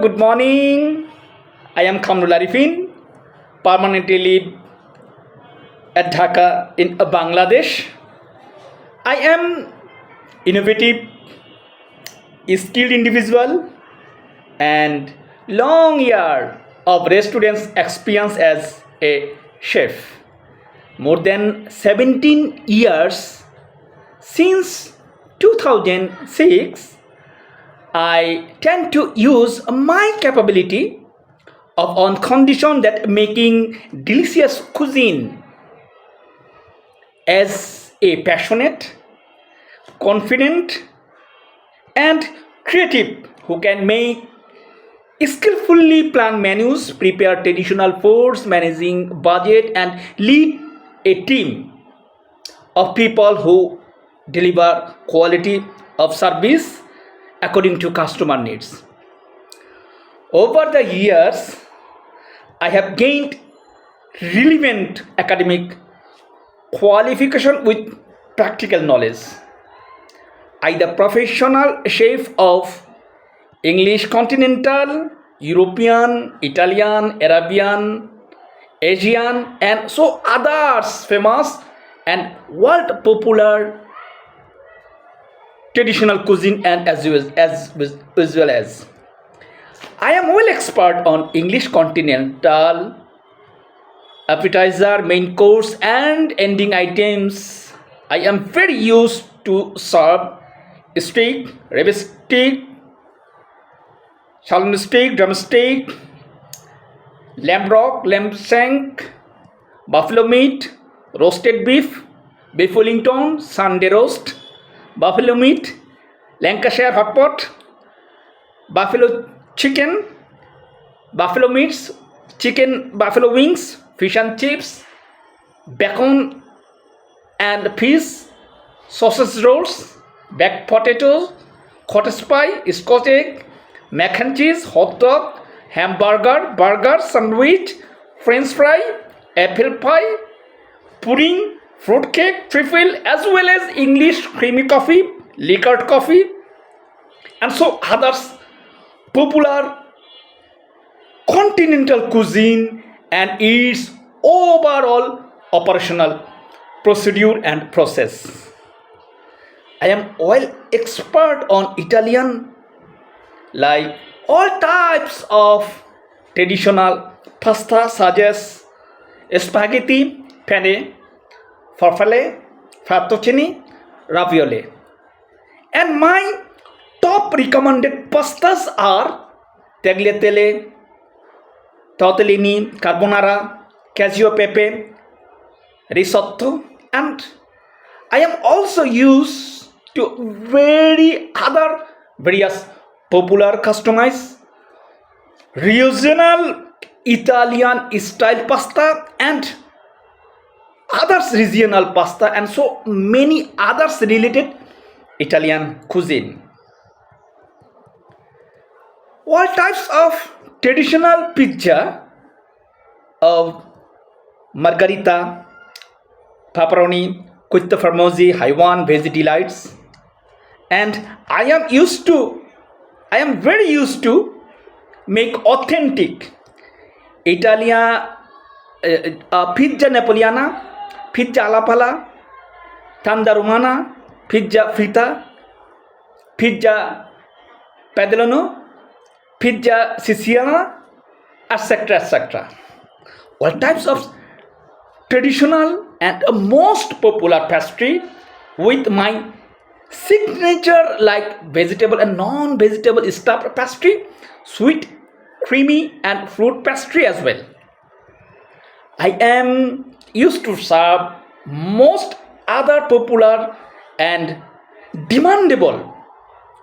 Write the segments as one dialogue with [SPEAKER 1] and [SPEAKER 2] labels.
[SPEAKER 1] good morning. I am Kamrul Arifin, permanently live at Dhaka in Bangladesh. I am innovative, skilled individual and long year of restaurant experience as a chef. More than 17 years since 2006, I tend to use my capability of on condition that making delicious cuisine as a passionate, confident and creative who can make skillfully plan menus, prepare traditional foods, managing budget and lead a team of people who deliver quality of service according to customer needs. Over the years, I have gained relevant academic qualification with practical knowledge. I am the professional chef of English continental, European, Italian, Arabian, Asian and so others famous and world popular traditional cuisine and as well as I am well expert on English continental appetizer, main course and ending items. I am very used to serve steak, rib steak, sirloin steak, drumstick, lamb rock, lamb shank, buffalo meat, roasted beef, beef Wellington, Sunday roast, buffalo meat, Lancashire hot pot, buffalo chicken, buffalo meats, chicken buffalo wings, fish and chips, bacon and fish, sausage rolls, baked potatoes, cottage pie, scotch egg, mac and cheese, hot dog, hamburger, burger, sandwich, french fry, apple pie, pudding, fruit cake, trifle, as well as English creamy coffee, liquored coffee, and so others popular continental cuisine and its overall operational procedure and process. I am well expert on Italian, like all types of traditional pasta such as spaghetti, penne, farfalle, fettuccine, ravioli. And my top recommended pastas are tagliatelle, tortellini, carbonara, cacio pepe, risotto, and I am also used to various popular customized regional Italian style pasta and others regional pasta and so many others related Italian cuisine. All types of traditional pizza of margherita, pepperoni, queso formosi, Haiwan, veggie delights, and I am very used to make authentic Italian pizza napoleana, pizza alla pala, tanda romana, pizza fritta, pizza padellano, pizza siciliana, etc. All types of traditional and most popular pastry with my signature like vegetable and non-vegetable stuffed pastry, sweet, creamy and fruit pastry as well. I am used to serve most other popular and demandable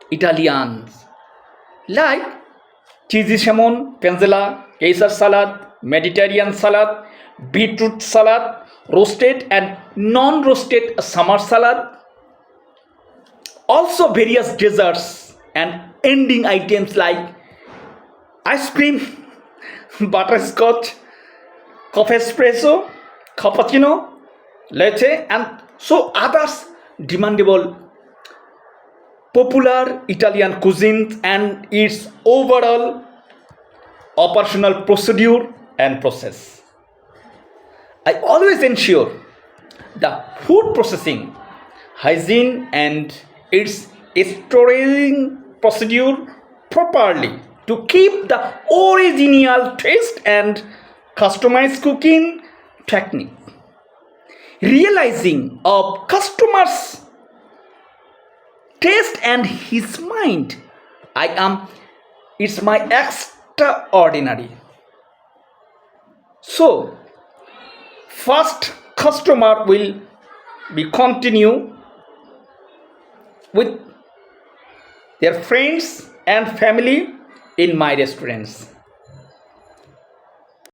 [SPEAKER 1] Italians like cheesy salmon, panzella, Caesar salad, Mediterranean salad, beetroot salad, roasted and non-roasted summer salad, also various desserts and ending items like ice cream, butterscotch, coffee espresso, cappuccino, latte and so others demandable popular Italian cuisine and its overall operational procedure and process. I always ensure the food processing, hygiene, and its storing procedure properly to keep the original taste and customized cooking technique. Realizing of customers' taste and his mind, I am it's my extraordinary. So first customer will be continue with their friends and family in my restaurants.